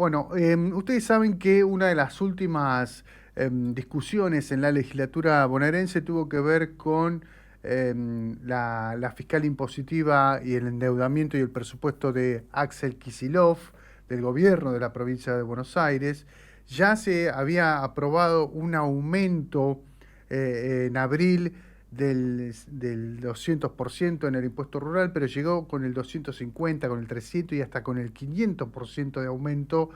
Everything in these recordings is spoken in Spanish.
Bueno, ustedes saben que una de las últimas discusiones en la legislatura bonaerense tuvo que ver con la fiscal impositiva y el endeudamiento y el presupuesto de Axel Kicillof, del gobierno de la provincia de Buenos Aires. Ya se había aprobado un aumento en abril del 200% en el impuesto rural, pero llegó con el 250, con el 300 y hasta con el 500% de aumento,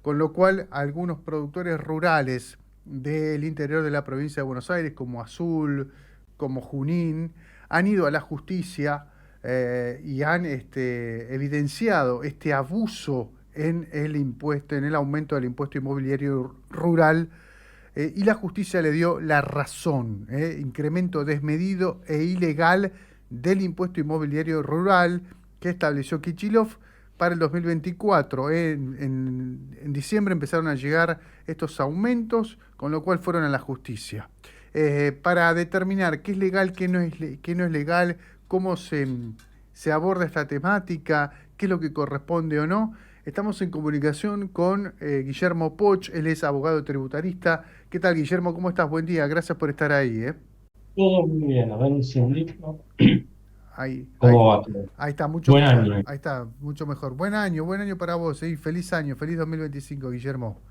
con lo cual algunos productores rurales del interior de la provincia de Buenos Aires, como Azul, como Junín, han ido a la justicia y han evidenciado este abuso en el impuesto, en el aumento del impuesto inmobiliario rural, y la justicia le dio la razón, incremento desmedido e ilegal del impuesto inmobiliario rural que estableció Kicillof para el 2024. En diciembre empezaron a llegar estos aumentos, con lo cual fueron a la justicia. Para determinar qué es legal, qué no es legal, cómo se aborda esta temática, qué es lo que corresponde o no. Estamos en comunicación con Guillermo Poch, él es abogado tributarista. ¿Qué tal, Guillermo? ¿Cómo estás? Buen día, gracias por estar ahí. Todo muy bien, a ver un segundito. Ahí, ¿Cómo ahí, va todo? ahí está, mucho Buen mejor. año. Ahí está, mucho mejor. Buen año para vos, feliz año, feliz 2025, Guillermo.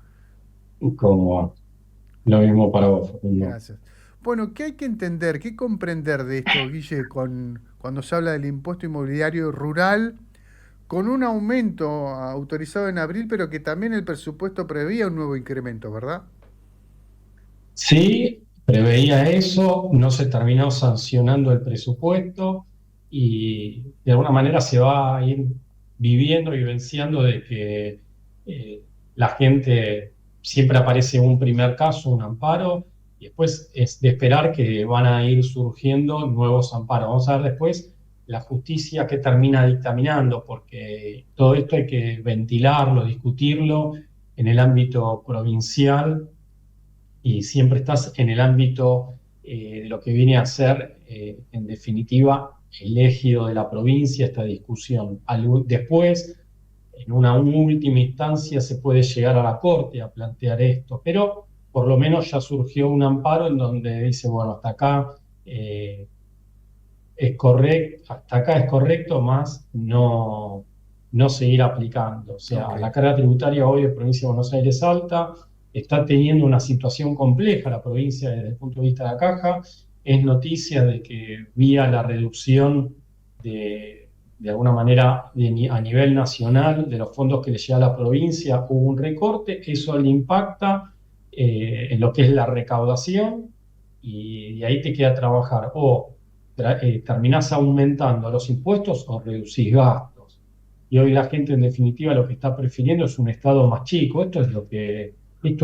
¿Cómo va? Lo mismo para vos, Facundo. Gracias. Bueno, ¿qué hay que entender, qué comprender de esto, Guille, cuando se habla del impuesto inmobiliario rural, con un aumento autorizado en abril, pero que también el presupuesto preveía un nuevo incremento, ¿verdad? Sí, preveía eso, no se terminó sancionando el presupuesto y de alguna manera se va a ir viviendo, vivenciando de que la gente siempre aparece un primer caso, un amparo, y después es de esperar que van a ir surgiendo nuevos amparos. Vamos a ver después la justicia que termina dictaminando, porque todo esto hay que ventilarlo, discutirlo en el ámbito provincial y siempre estás en el ámbito de lo que viene a ser, en definitiva, el ejido de la provincia, esta discusión. Después, en una última instancia, se puede llegar a la Corte a plantear esto, pero por lo menos ya surgió un amparo en donde dice, bueno, hasta acá es correcto, hasta acá es correcto, más no seguir aplicando. O Ok. sea, la carga tributaria hoy de provincia de Buenos Aires es alta, está teniendo una situación compleja la provincia desde el punto de vista de la caja. Es noticia de que vía la reducción de alguna manera a nivel nacional de los fondos que le llega a la provincia hubo un recorte, eso le impacta en lo que es la recaudación y de ahí te queda trabajar o terminás aumentando los impuestos o reducís gastos. Y hoy la gente en definitiva lo que está prefiriendo es un Estado más chico. Esto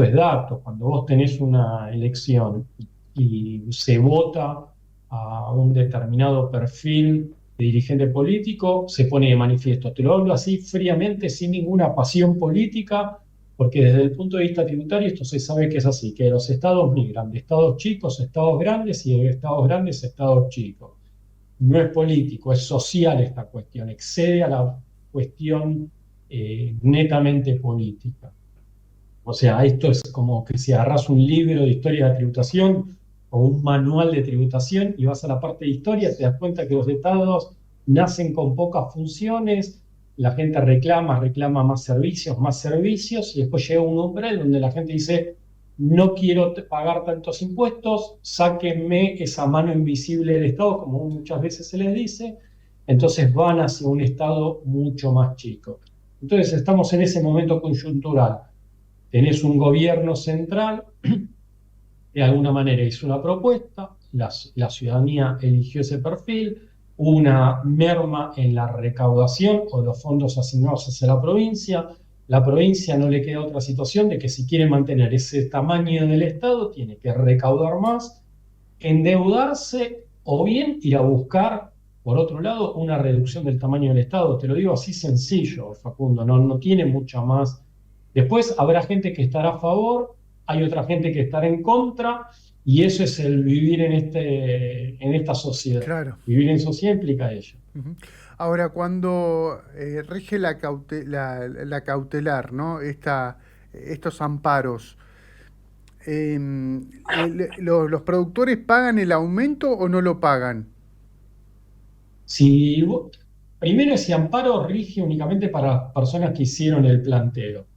es dato. Cuando vos tenés una elección y se vota a un determinado perfil de dirigente político, se pone de manifiesto. Te lo hablo así fríamente, sin ninguna pasión política, porque desde el punto de vista tributario esto se sabe que es así, que los estados migran de estados chicos a estados grandes y de estados grandes a estados chicos. No es político, es social esta cuestión, excede a la cuestión netamente política. O sea, esto es como que si agarras un libro de historia de tributación o un manual de tributación y vas a la parte de historia, te das cuenta que los estados nacen con pocas funciones, la gente reclama más servicios, y después llega un umbral donde la gente dice, no quiero pagar tantos impuestos, sáquenme esa mano invisible del Estado, como muchas veces se les dice, entonces van hacia un Estado mucho más chico. Entonces estamos en ese momento coyuntural. Tenés un gobierno central, de alguna manera hizo una propuesta, la ciudadanía eligió ese perfil, hubo una merma en la recaudación o los fondos asignados hacia la provincia no le queda otra situación de que si quiere mantener ese tamaño del Estado, tiene que recaudar más, endeudarse o bien ir a buscar, por otro lado, una reducción del tamaño del Estado. Te lo digo así sencillo, Facundo, no tiene mucha más. Después habrá gente que estará a favor, hay otra gente que estará en contra, y eso es el vivir en esta sociedad. Claro. Vivir en sociedad implica ello. Ujú. Ahora, cuando rige la cautelar, ¿no? Estos amparos, ¿los productores pagan el aumento o no lo pagan? Si, Primero, ese amparo rige únicamente para las personas que hicieron el planteo.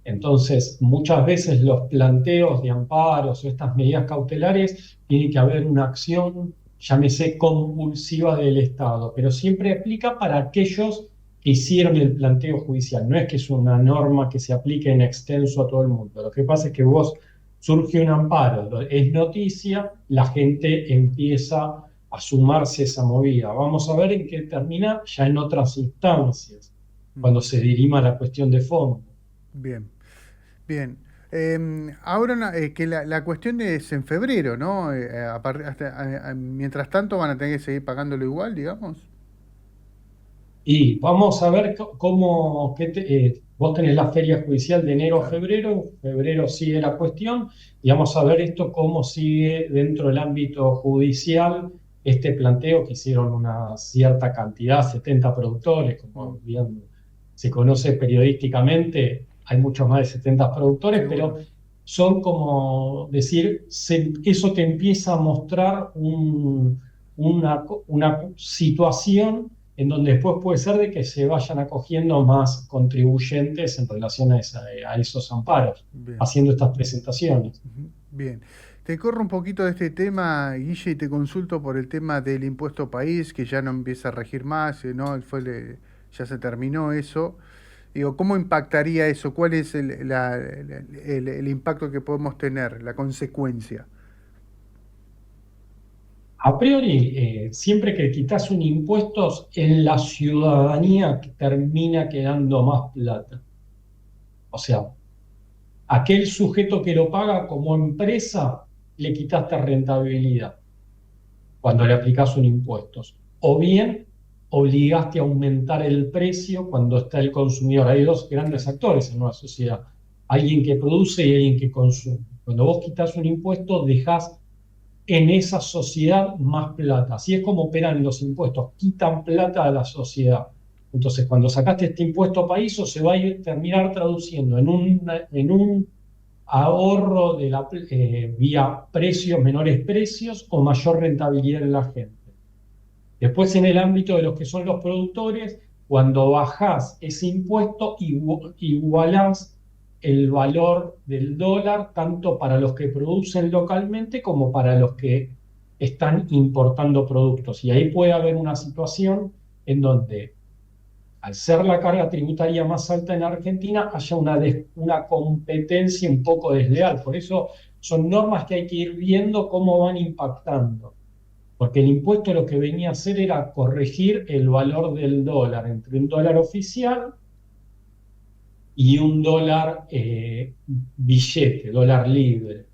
Entonces, muchas veces los planteos de amparos o estas medidas cautelares tiene que haber una acción, llámese compulsiva del Estado, pero siempre aplica para aquellos que hicieron el planteo judicial. No es que es una norma que se aplique en extenso a todo el mundo. Lo que pasa es que vos surge un amparo, es noticia, la gente empieza a sumarse a esa movida. Vamos a ver en qué termina ya en otras instancias, Mm, cuando se dirima la cuestión de fondo. bien, bien. Ahora que la cuestión es en febrero, ¿no? Mientras tanto van a tener que seguir pagándolo igual, digamos. Y vamos a ver cómo, vos tenés la feria judicial de enero a Claro. febrero, en febrero sigue la cuestión, y vamos a ver esto cómo sigue dentro del ámbito judicial este planteo que hicieron una cierta cantidad, 70 productores, Mm, como bien se conoce periodísticamente, hay muchos más de 70 productores, pero seguro. son como decir, eso te empieza a mostrar una situación en donde después puede ser de que se vayan acogiendo más contribuyentes en relación a esos amparos, Bien. haciendo estas presentaciones. Ujú, bien. Te corro un poquito de este tema, Guille, y te consulto por el tema del impuesto país, que ya no empieza a regir más, ¿no? Ya se terminó eso. Digo, ¿cómo impactaría eso? ¿Cuál es el impacto que podemos tener, la consecuencia? A priori, siempre que quitas un impuesto, en la ciudadanía termina quedando más plata. O sea, aquel sujeto que lo paga como empresa, le quitaste rentabilidad cuando le aplicas un impuesto. O bien obligaste a aumentar el precio cuando está el consumidor. Hay dos grandes Claro. actores en una sociedad, alguien que produce y alguien que consume. Cuando vos quitas un impuesto, dejás en esa sociedad más plata. Así es como operan los impuestos, quitan plata a la sociedad. Entonces, cuando sacaste este impuesto país, se va a terminar traduciendo en un ahorro vía precios, menores precios o mayor rentabilidad en la gente. Después, en el ámbito de los que son los productores, cuando bajás ese impuesto, igualás el valor del dólar tanto para los que producen localmente como para los que están importando productos. Y ahí puede haber una situación en donde, al ser la carga tributaria más alta en Argentina, haya una competencia un poco desleal. Por eso son normas que hay que ir viendo cómo van impactando. Porque el impuesto lo que venía a hacer era corregir el valor del dólar entre un dólar oficial y un dólar billete, dólar libre.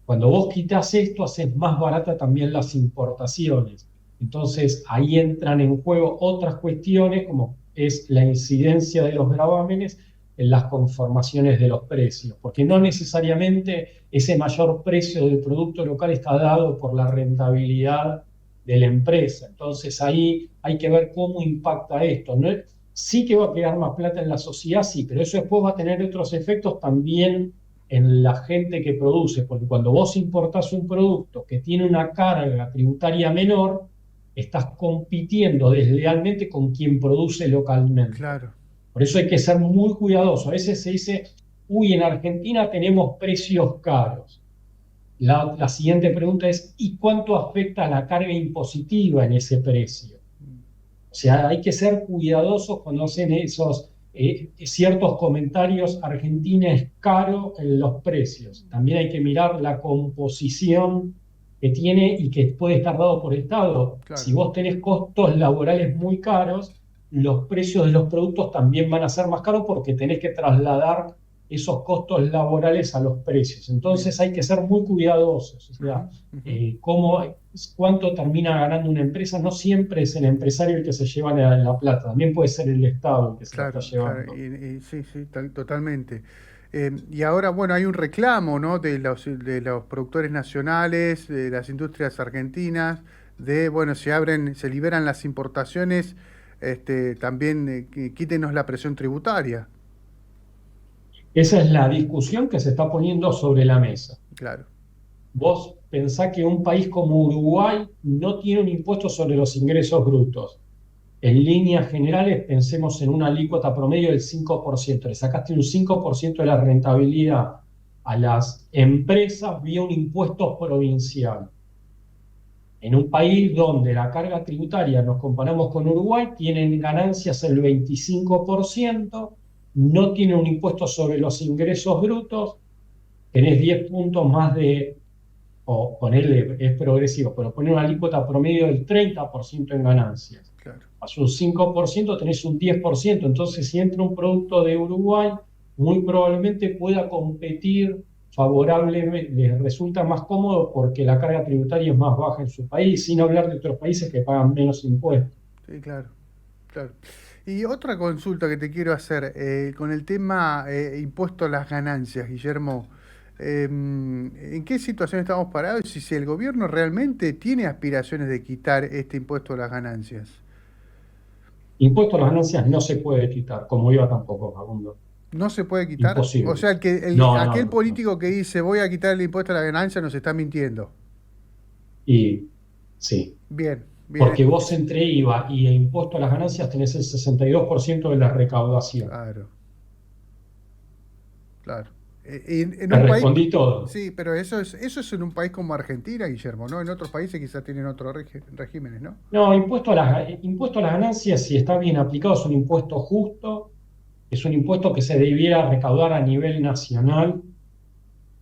Cuando vos quitas esto, haces más barata también las importaciones. Entonces ahí entran en juego otras cuestiones como es la incidencia de los gravámenes en las conformaciones de los precios, porque no Claro. necesariamente ese mayor precio del producto local está dado por la rentabilidad de la empresa. Entonces ahí hay que ver cómo impacta esto. ¿No? Sí que va a quedar más plata en la sociedad, sí, pero eso después va a tener otros efectos también en la gente que produce, porque cuando vos importás un producto que tiene una carga tributaria menor, estás compitiendo deslealmente con quien produce localmente. Claro. Por eso hay que ser muy cuidadoso. A veces se dice, uy, en Argentina tenemos precios caros. La siguiente pregunta es, ¿y cuánto afecta la carga impositiva en ese precio? O sea, hay que ser cuidadosos cuando hacen esos ciertos comentarios. Argentina es caro en los precios. También hay que mirar la composición que tiene y que puede estar dado por Estado. Si Claro. vos tenés costos laborales muy caros, los precios de los productos también van a ser más caros porque tenés que trasladar esos costos laborales a los precios. Bien. Entonces hay que ser muy cuidadosos. O Ujú, sea, ujú. cuánto termina ganando una empresa, no siempre es el empresario el que se lleva la plata, también puede ser el Estado el que se la está Claro, claro, llevando. y sí, sí, totalmente. Y ahora, bueno, hay un reclamo, ¿no? De los productores nacionales, de las industrias argentinas, bueno, se liberan las importaciones, también quítenos la presión tributaria. Esa es la discusión que se está poniendo sobre la mesa. Claro, Vos pensás que un país como Uruguay no tiene un impuesto sobre los ingresos brutos. En líneas generales, pensemos en una alícuota promedio del 5%. Le sacaste un 5% de la rentabilidad a las empresas vía un impuesto provincial. En un país donde la carga tributaria, nos comparamos con Uruguay, tienen ganancias el 25%, no tiene un impuesto sobre los ingresos brutos, tenés 10 puntos más de, o ponerle, es progresivo, pero poner una alícuota promedio del 30% en ganancias. claro. Haz un 5%, tenés un 10%. Entonces, si entra un producto de Uruguay, muy probablemente pueda competir favorablemente, les resulta más cómodo porque la carga tributaria es más baja en su país, sin hablar de otros países que pagan menos impuestos. Sí, claro, claro. Y otra consulta que te quiero hacer, con el tema impuesto a las ganancias, Guillermo, ¿en qué situación estamos parados y si el gobierno realmente tiene aspiraciones de quitar este impuesto a las ganancias? Impuesto a las ganancias no se puede quitar, como IVA tampoco, Facundo. ¿No se puede quitar? O Imposible. sea, No, no, aquel no, no. político que dice voy a quitar el impuesto a la ganancia nos está mintiendo. Y sí, Bien, bien, porque vos entre IVA y el impuesto a las ganancias tenés el 62% de la recaudación. claro, claro. En Te un país, respondí todo. sí, pero eso es en un país como Argentina, Guillermo, ¿no? En otros países quizás tienen otros regímenes, ¿no? No, impuesto a las ganancias, si está bien aplicado, es un impuesto justo, es un impuesto que se debiera recaudar a nivel nacional.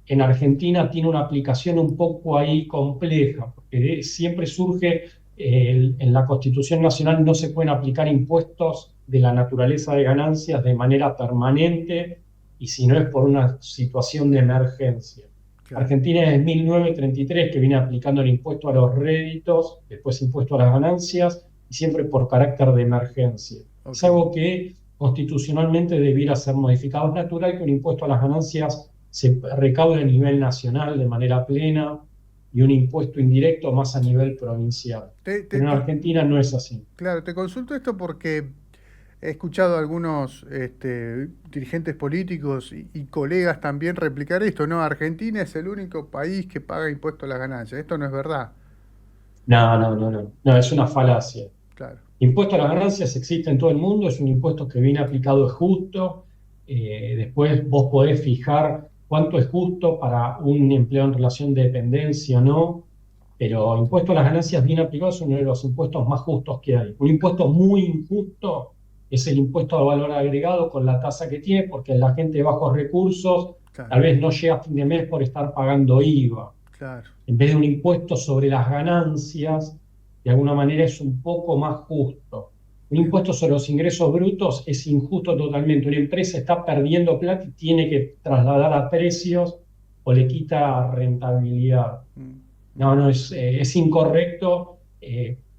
En Argentina tiene una aplicación un poco ahí compleja, porque siempre surge, en la Constitución Nacional no se pueden aplicar impuestos de la naturaleza de ganancias de manera permanente y si no es por una situación de emergencia. Claro, Argentina es en 1933 que viene aplicando el impuesto a los réditos, después impuesto a las ganancias y siempre por carácter de emergencia. Es ok. algo que constitucionalmente debiera ser modificado. Es natural que un impuesto a las ganancias se recaude a nivel nacional de manera plena y un impuesto indirecto más a nivel provincial. Te, te- Pero en te- Argentina no es así. claro, te consulto esto porque he escuchado a algunos dirigentes políticos y colegas también replicar esto, ¿no? Argentina es el único país que paga impuesto a las ganancias. Esto no es verdad. No, no, no, no. No, es una falacia. Claro, Impuesto a las ganancias existe en todo el mundo, es un impuesto que viene aplicado, es justo. Después vos podés fijar cuánto es justo para un empleado en relación de dependencia o no, pero impuesto a las ganancias bien aplicado es uno de los impuestos más justos que hay. Un impuesto muy injusto es el impuesto al valor agregado con la tasa que tiene, porque la gente de bajos recursos claro, tal vez no llega a fin de mes por estar pagando IVA. claro. En vez de un impuesto sobre las ganancias, de alguna manera es un poco más justo. Un Bien. impuesto sobre los ingresos brutos es injusto totalmente. Una empresa está perdiendo plata y tiene que trasladar a precios o le quita rentabilidad. Mm, mm, No, no, es incorrecto.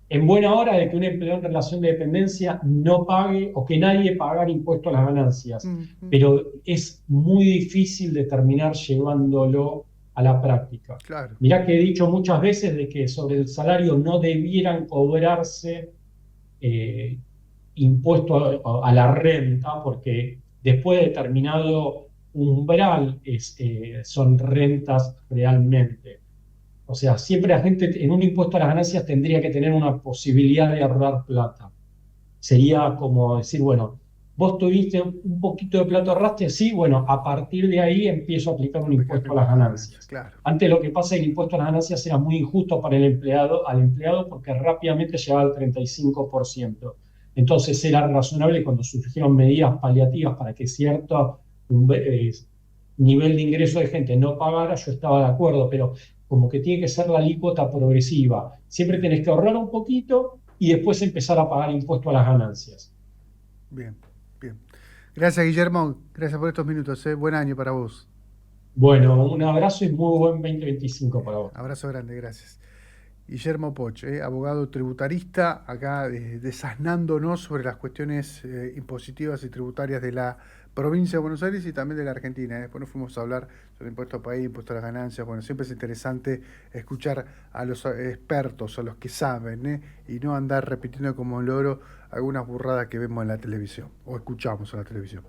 En buena hora de que un empleado en relación de dependencia no pague o que nadie pagar impuesto a las ganancias, mm, mm. pero es muy difícil de terminar llevándolo a la práctica. Claro, Mirá que he dicho muchas veces de que sobre el salario no debieran cobrarse eh, impuesto a la renta, porque después de determinado umbral son rentas realmente. O sea, siempre la gente en un impuesto a las ganancias tendría que tener una posibilidad de ahorrar plata. Sería como decir, bueno, vos tuviste un poquito de plata ahorraste, sí, bueno, a partir de ahí empiezo a aplicar un aplicar el impuesto a las impuesto a las ganancias. ganancias. Claro, Antes lo que pasa es que el impuesto a las ganancias era muy injusto para el empleado, al empleado porque rápidamente llegaba al 35%. Entonces era razonable cuando surgieron medidas paliativas para que cierto nivel de ingreso de gente no pagara, yo estaba de acuerdo, pero como que tiene que ser la alícuota progresiva. Siempre bien, tenés que ahorrar un poquito y después empezar a pagar impuesto a las ganancias. bien, bien. Gracias, Guillermo. Gracias por estos minutos. Buen año para vos. Bueno, un abrazo y muy buen 2025 para vos. Abrazo grande, gracias. Guillermo Poch, abogado tributarista, acá desasnándonos sobre las cuestiones impositivas y tributarias de la provincia de Buenos Aires y también de la Argentina. Después nos fuimos a hablar sobre impuesto a país, impuesto a las ganancias. Bueno, siempre es interesante escuchar a los expertos, a los que saben, y no andar repitiendo como loro algunas burradas que vemos en la televisión o escuchamos en la televisión.